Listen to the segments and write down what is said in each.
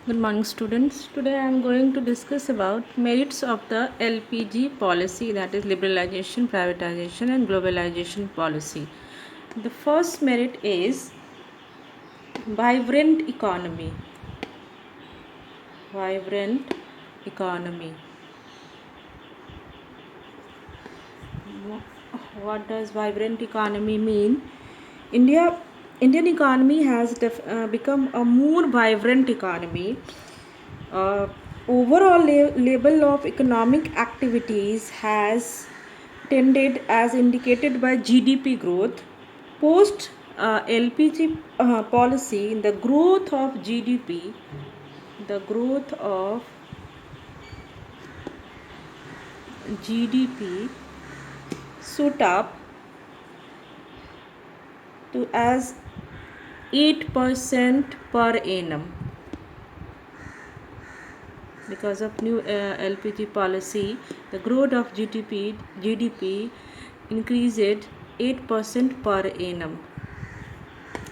Good morning, students. Today I am going to discuss about merits of the LPG policy, that is liberalization, privatization and globalization policy. The first merit is vibrant economy. Vibrant economy. What does vibrant economy mean? India Indian economy has become a more vibrant economy. Uh, Overall level of economic activities has tended as indicated by GDP growth. Post LPG policy, the growth of GDP shoot up to as 8% per annum. Because of new LPG policy, the growth of GDP increased 8% per annum.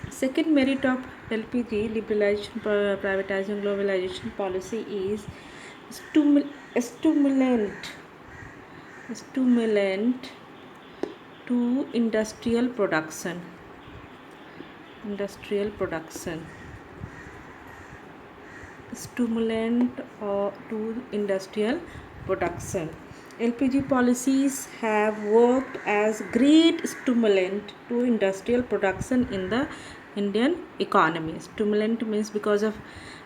Second merit of LPG liberalization, privatization, globalization policy is stimulant to industrial production. Stimulant to industrial production. LPG policies have worked as great stimulant to industrial production in the Indian economy. Stimulant means because of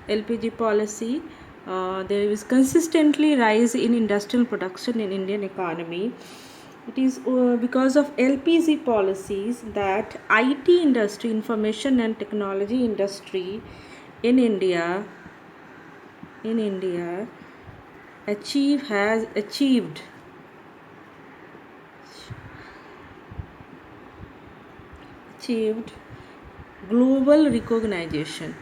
LPG policy, there is consistently rise in industrial production in Indian economy. It is because of LPG policies that IT industry, information and technology industry in India has achieved global recognition.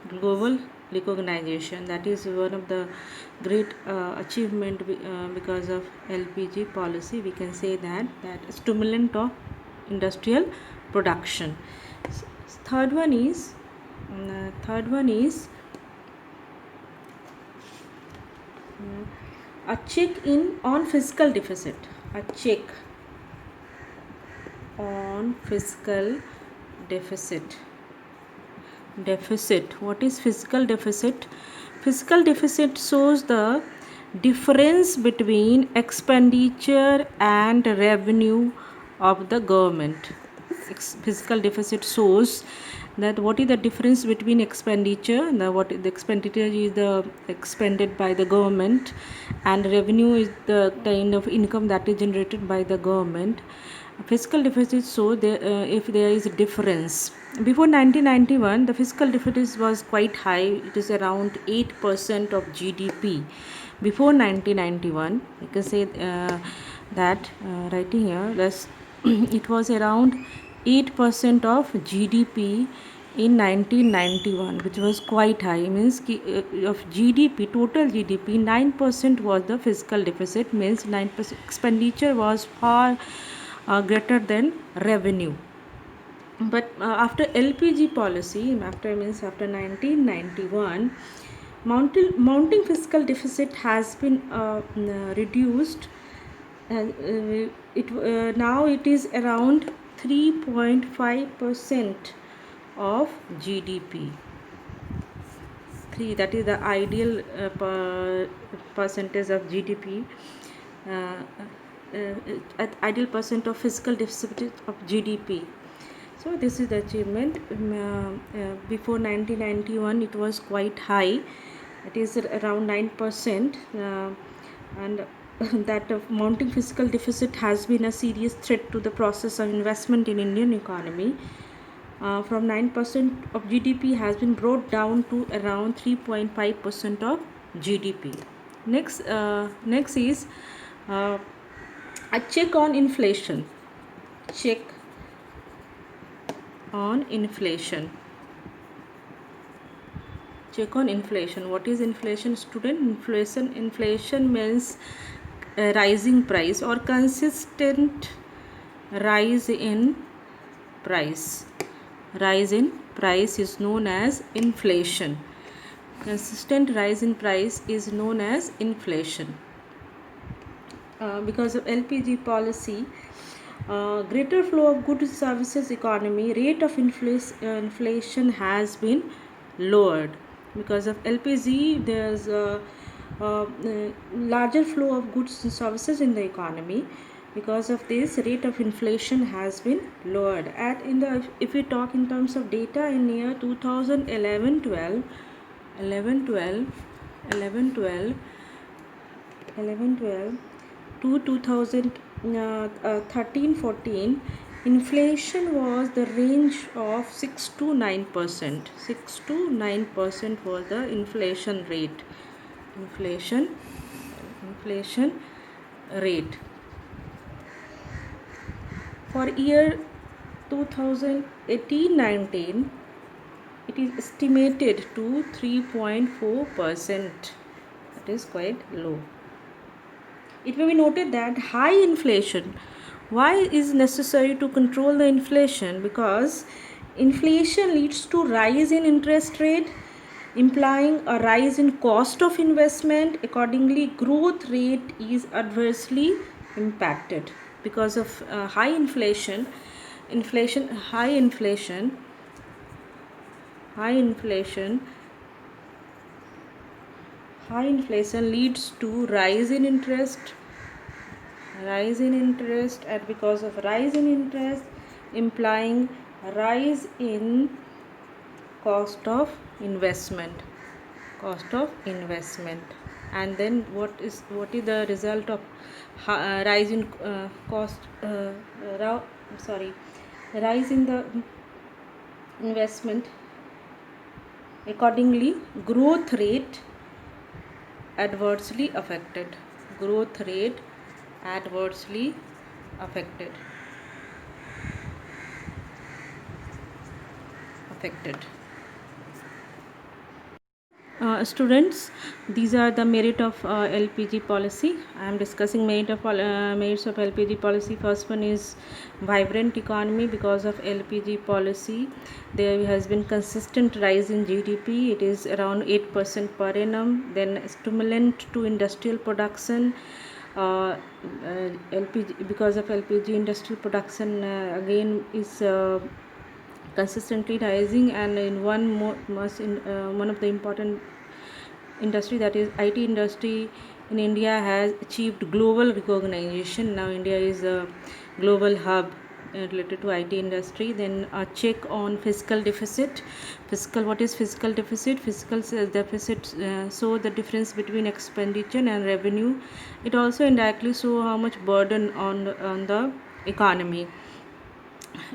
Global recognition, that is one of the great achievement because of LPG policy. We can say that stimulant of industrial production. Third one is a check in on fiscal deficit. A check on fiscal deficit. What is fiscal deficit? Fiscal deficit shows the difference between expenditure and revenue of the government. Fiscal deficit shows that what is the difference between expenditure, the expenditure is the expended by the government, and revenue is the kind of income that is generated by the government. Fiscal deficit show if there is a difference. Before 1991, the fiscal deficit was quite high. It is around 8% of GDP. Before 1991, you can say that writing here, that's it was around 8% of GDP in 1991, which was quite high. Means of GDP, total GDP, 9% was the fiscal deficit. Means 9% expenditure was far greater than revenue. But after LPG policy, after 1991, mounting fiscal deficit has been reduced. Now it is around 3.5% of GDP. That is the ideal percentage of GDP. Ideal percent of fiscal deficit of GDP. So this is the achievement. Before 1991, it was quite high. It is around 9%, and that mounting fiscal deficit has been a serious threat to the process of investment in Indian economy. From 9% of GDP has been brought down to around 3.5% of GDP. Next is a check on inflation. Check on inflation. What is inflation, student? Inflation means rising price or consistent rise in price. rise in price is known as inflation. Consistent rise in price is known as inflation. Because of LPG policy, greater flow of goods and services economy, rate of inflation has been lowered. Because of LPG, there's a larger flow of goods and services in the economy. Because of this, rate of inflation has been lowered. If we talk in terms of data in year 2011-12, 11-12 to 2013-14, inflation was the range of 6 to 9%. 6 to 9% was the inflation rate. Inflation rate. For year 2018-19, it is estimated to 3.4%. That is quite low. It may be noted that high inflation, why is necessary to control the inflation? Because inflation leads to rise in interest rate, implying a rise in cost of investment. Accordingly, growth rate is adversely impacted. Because of high inflation leads to rise in interest, and because of rise in interest, implying rise in cost of investment. And then what is the result of rise in rise in the investment? Accordingly, growth rate adversely affected. Students, these are the merit of LPG policy. I am discussing merits of LPG policy. First one is vibrant economy. Because of LPG policy, there has been consistent rise in GDP. It is around 8% per annum. Then stimulant to industrial production. Because of LPG, industrial production again is consistently rising, and in one of the important industry, that is IT industry in India, has achieved global recognition. Now India is a global hub related to IT industry. Then a check on fiscal deficit. What is fiscal deficit? Fiscal deficit show the difference between expenditure and revenue. It also indirectly show how much burden on the economy.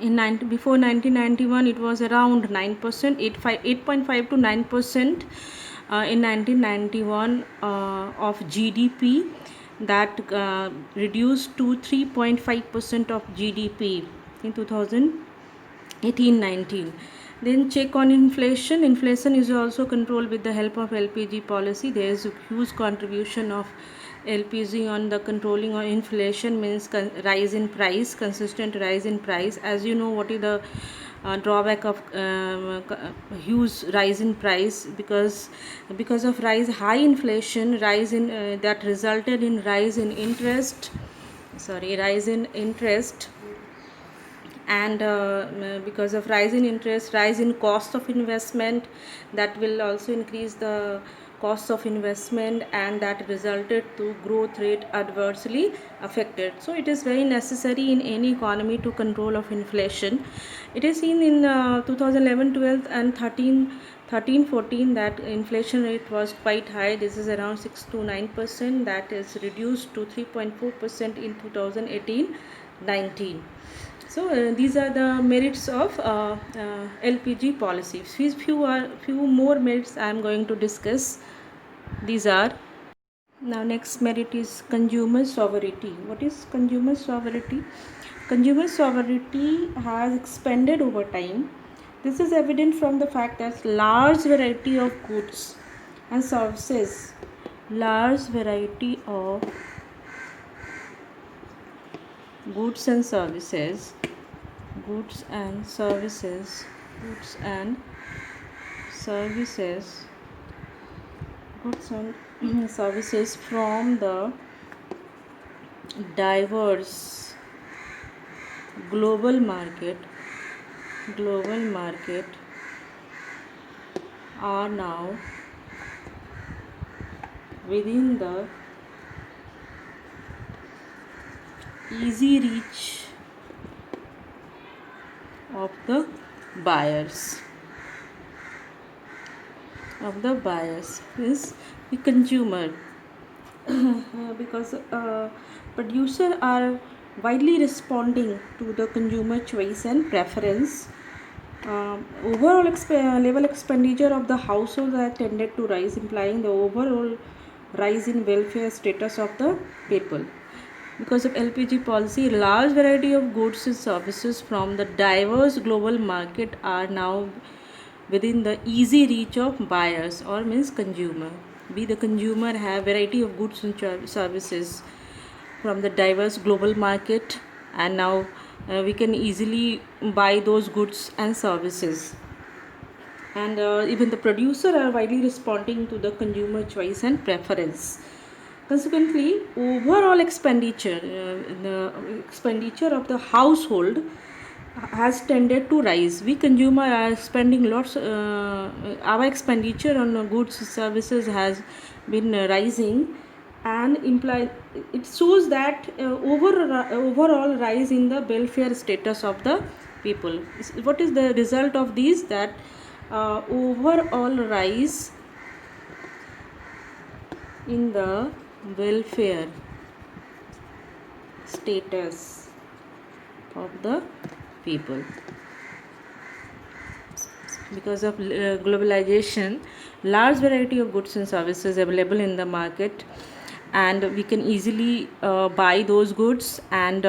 Before 1991, it was around 9%, 8.5 to 9% in 1991 of GDP. That reduced to 3.5% of GDP in 2018-19. Then check on inflation. Inflation is also controlled with the help of LPG policy. There is a huge contribution of LPG on the controlling of inflation, means rise in price, consistent rise in price. As you know, what is the drawback of huge rise in price? Because of high inflation, that resulted in rise in interest, and because of rise in interest, rise in cost of investment, that will also increase the cost of investment, and that resulted to growth rate adversely affected. So it is very necessary in any economy to control of inflation. It is seen in 2011-12 and 13-14 that inflation rate was quite high. This is around 6 to 9%. That is reduced to 3.4% in 2018-19. So these are the merits of LPG policy. Few more merits I am going to discuss. These are, now next merit is consumer sovereignty. What is consumer sovereignty? Consumer sovereignty has expanded over time. This is evident from the fact that large variety of goods and services goods and services goods and services from the diverse global market global market are now within the easy reach of the buyers is the consumer. Because producers are widely responding to the consumer choice and preference. Overall level expenditure of the household has tended to rise, implying the overall rise in welfare status of the people. Because of LPG policy, a large variety of goods and services from the diverse global market are now within the easy reach of buyers, or means consumer. We the consumer have variety of goods and services from the diverse global market, and now we can easily buy those goods and services. And even the producer are widely responding to the consumer choice and preference. Consequently, overall the expenditure of the household has tended to rise. We consumer are spending lots. Our expenditure on goods services has been rising, and it shows that overall rise in the welfare status of the people. What is the result of these? That overall rise in the welfare status of the people. Because of globalization, large variety of goods and services available in the market, and we can easily buy those goods. And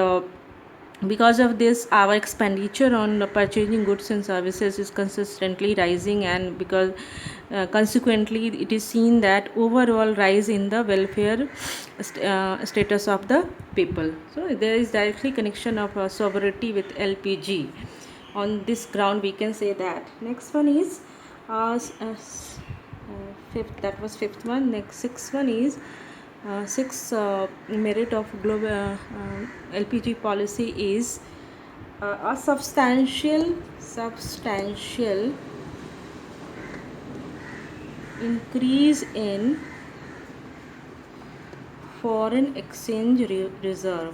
because of this, our expenditure on purchasing goods and services is consistently rising, and because consequently it is seen that overall rise in the welfare status of the people. So there is directly connection of sovereignty with LPG. On this ground we can say that. Next one is fifth. That was fifth one. Next sixth one is sixth merit of global LPG policy is a substantial increase in foreign exchange reserve.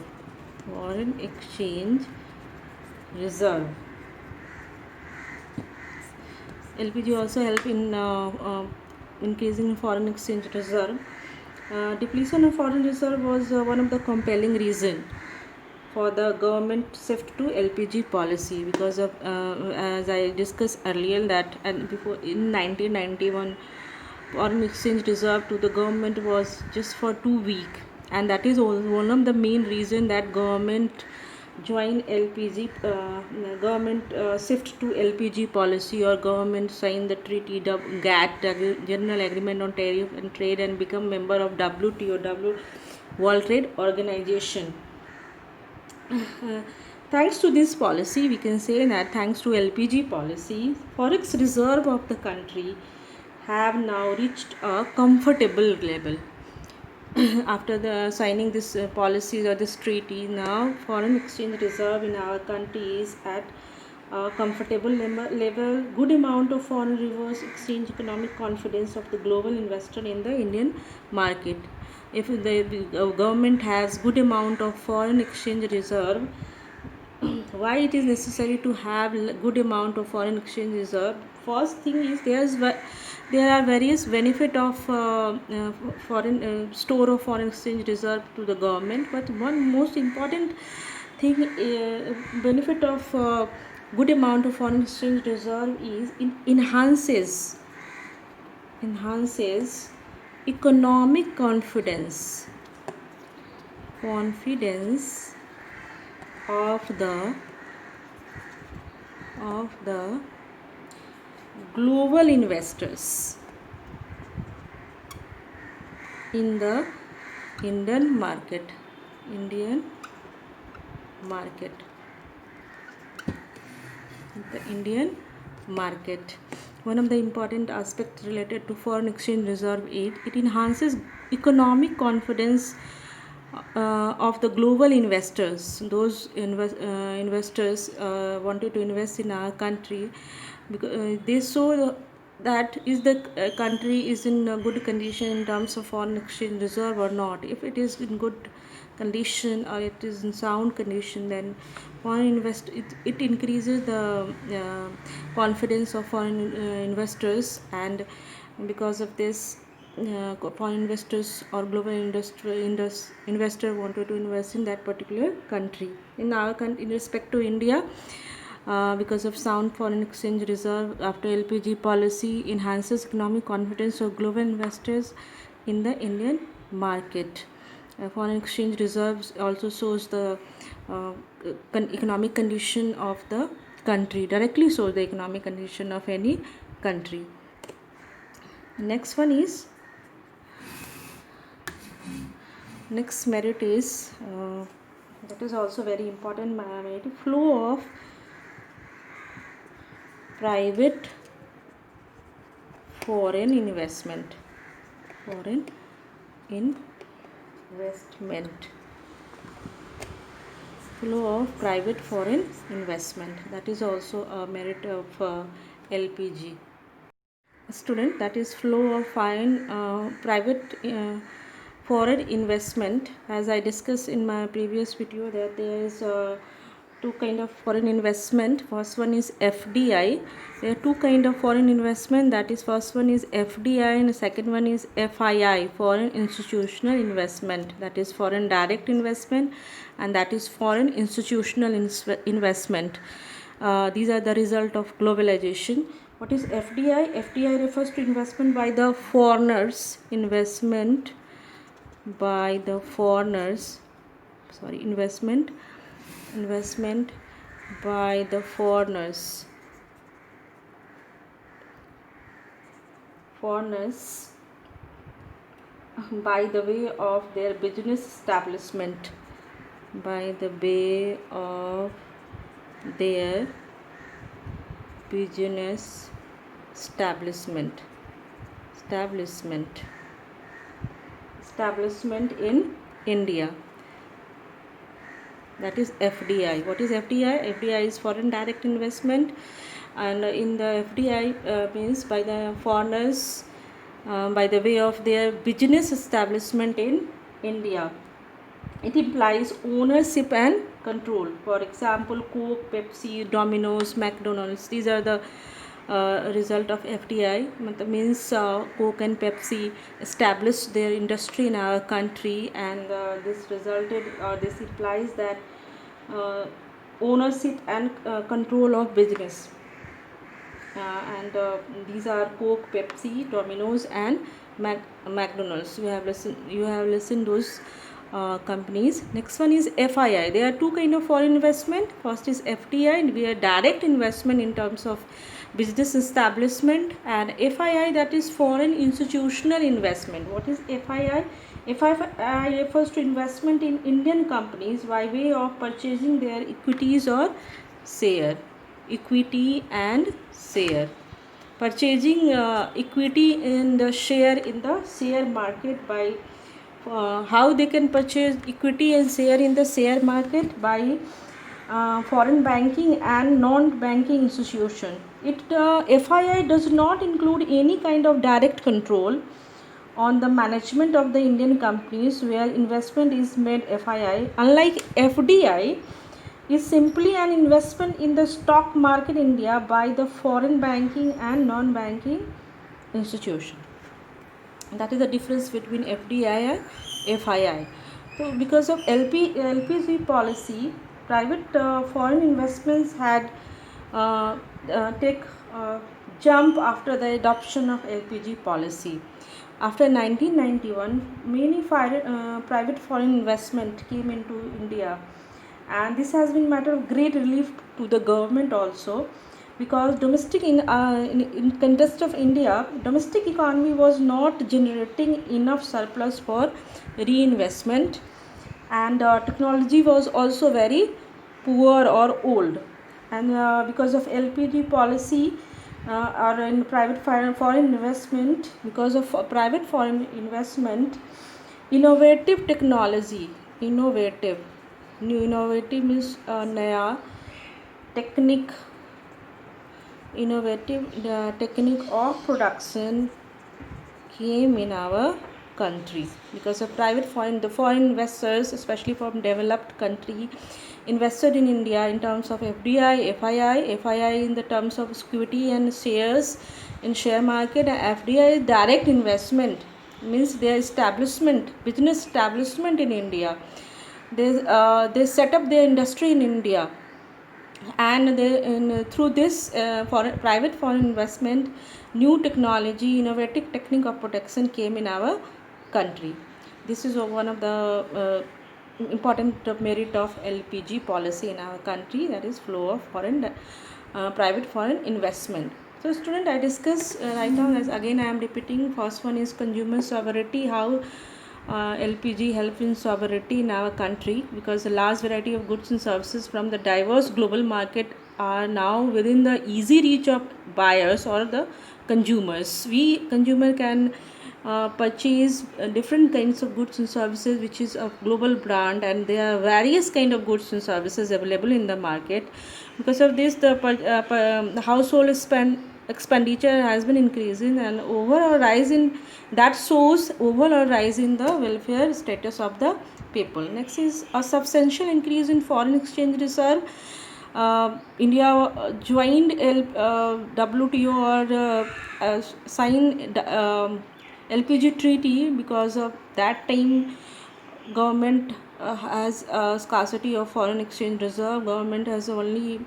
LPG also help in increasing foreign exchange reserve. Depletion of foreign reserve was one of the compelling reason for the government shift to LPG policy, because of as I discussed earlier that, and before in 1991 foreign exchange reserve to the government was just for 2 weeks, and that is one of the main reason that government join LPG government shift to LPG policy, or government sign the treaty GATT, General Agreement on Tariff and Trade, and become member of WTO, World Trade Organization. Thanks to this policy, we can say that thanks to LPG policy, forex reserve of the country have now reached a comfortable level. After the signing this policies or this treaty, now foreign exchange reserve in our country is at a comfortable level. Good amount of foreign reverse exchange economic confidence of the global investor in the Indian market. If the government has good amount of foreign exchange reserve, why it is necessary to have good amount of foreign exchange reserve? First thing is there are various benefit of foreign store of foreign exchange reserve to the government, but one most important thing benefit of good amount of foreign exchange reserve is enhances economic confidence of the global investors in the Indian market. The Indian market. One of the important aspects related to foreign exchange reserve aid, it enhances economic confidence of the global investors. Those investors wanted to invest in our country because they saw that is the country is in a good condition in terms of foreign exchange reserve or not. If it is in good condition or it is in sound condition, then it increases the confidence of foreign investors, and because of this foreign investors or global investor wanted to invest in that particular country. In our country, in respect to India, because of sound foreign exchange reserve after LPG policy enhances economic confidence of global investors in the Indian market. Foreign exchange reserves also shows the economic condition of the country, directly shows the economic condition of any country. Next one is, next merit is that is also very important merit, flow of private foreign investment. Foreign investment. Flow of private foreign investment. That is also a merit of LPG. Student, that is flow of private foreign investment. As I discussed in my previous video, that there is two kind of foreign investment. First one is FDI. There are two kind of foreign investment. That is, first one is FDI and the second one is FII, foreign institutional investment. That is foreign direct investment, and that is foreign institutional investment. These are the result of globalization. What is FDI? FDI refers to investment by the foreigners. Investment by the foreigners. Investment by the foreigners. By the way of their business establishment. By the way of their business establishment in India. That is FDI. What is FDI? FDI is foreign direct investment, and in the FDI means by the foreigners by the way of their business establishment in India. It implies ownership and control. For example, Coke, Pepsi, Domino's, McDonald's. These are the result of FDI. Means Coke and Pepsi established their industry in our country, and this implies that ownership and control of business. And these are Coke, Pepsi, Domino's, and McDonald's. You have listened those companies. Next one is FII. There are two kind of foreign investment. First is FDI, and we are direct investment in terms of business establishment, and FII, that is foreign institutional investment. What is FII? FII refers to investment in Indian companies by way of purchasing their equities or share. Equity and share. Purchasing equity in the share market by how they can purchase equity and share in the share market by foreign banking and non-banking institution. FII does not include any kind of direct control on the management of the Indian companies where investment is made. FII, unlike FDI, is simply an investment in the stock market India by the foreign banking and non-banking institution. That is the difference between FDI and FII. So because of LPG policy, private foreign investments had take jump after the adoption of LPG policy. After 1991, many private foreign investment came into India, and this has been matter of great relief to the government also, because domestic in context of India, domestic economy was not generating enough surplus for reinvestment, and technology was also very poor or old, and because of LPG policy, or in private foreign investment. Because of private foreign investment, innovative technology, innovative, new innovative means naya technique, innovative technique of production came in our country. Because of private foreign investors, especially from developed country, invested in India in terms of FDI, FII in the terms of equity and shares in share market, and FDI is direct investment, means their establishment, business establishment in India. They set up their industry in India, and through this private foreign investment, new technology, innovative technique of protection came in our country. This is one of the important merit of LPG policy in our country, that is flow of foreign private foreign investment. So student, I discuss right now, as again I am repeating. First one is consumer sovereignty, how LPG help in sovereignty in our country, because the large variety of goods and services from the diverse global market are now within the easy reach of buyers or the consumers. We consumer can purchase different kinds of goods and services which is a global brand, and there are various kind of goods and services available in the market. Because of this, the household expenditure has been increasing, and overall rise in that shows overall rise in the welfare status of the people. Next is a substantial increase in foreign exchange reserve. India joined WTO, or signed LPG treaty. Because of that time, government has a scarcity of foreign exchange reserve. Government has only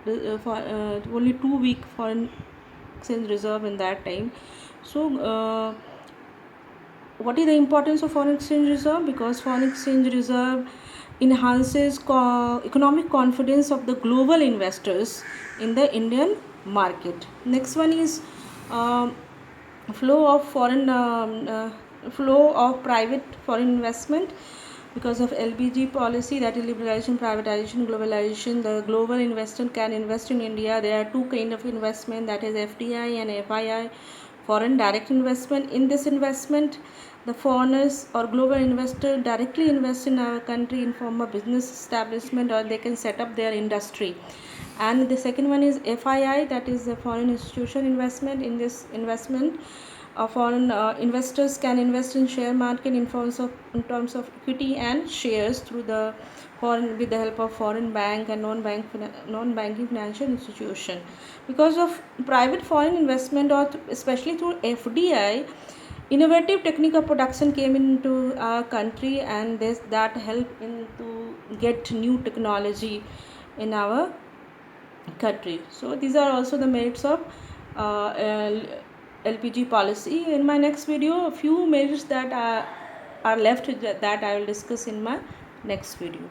2 week foreign exchange reserve in that time. So what is the importance of foreign exchange reserve? Because foreign exchange reserve enhances economic confidence of the global investors in the Indian market. Next one is flow of flow of private foreign investment. Because of LPG policy, that is liberalization, privatization, globalization, the global investor can invest in India. There are two kind of investment, that is FDI and FII, foreign direct investment. In this investment, the foreigners or global investor directly invest in our country in form of business establishment, or they can set up their industry. And the second one is FII, that is the foreign institution investment. In this investment, foreign investors can invest in share market in terms of equity and shares through the foreign, with the help of foreign bank and non-banking financial institution. Because of private foreign investment, or especially through FDI, innovative technique of production came into our country, and that helped in to get new technology in our country. So these are also the merits of LPG policy. In my next video, a few merits that are left, that I will discuss in my next video.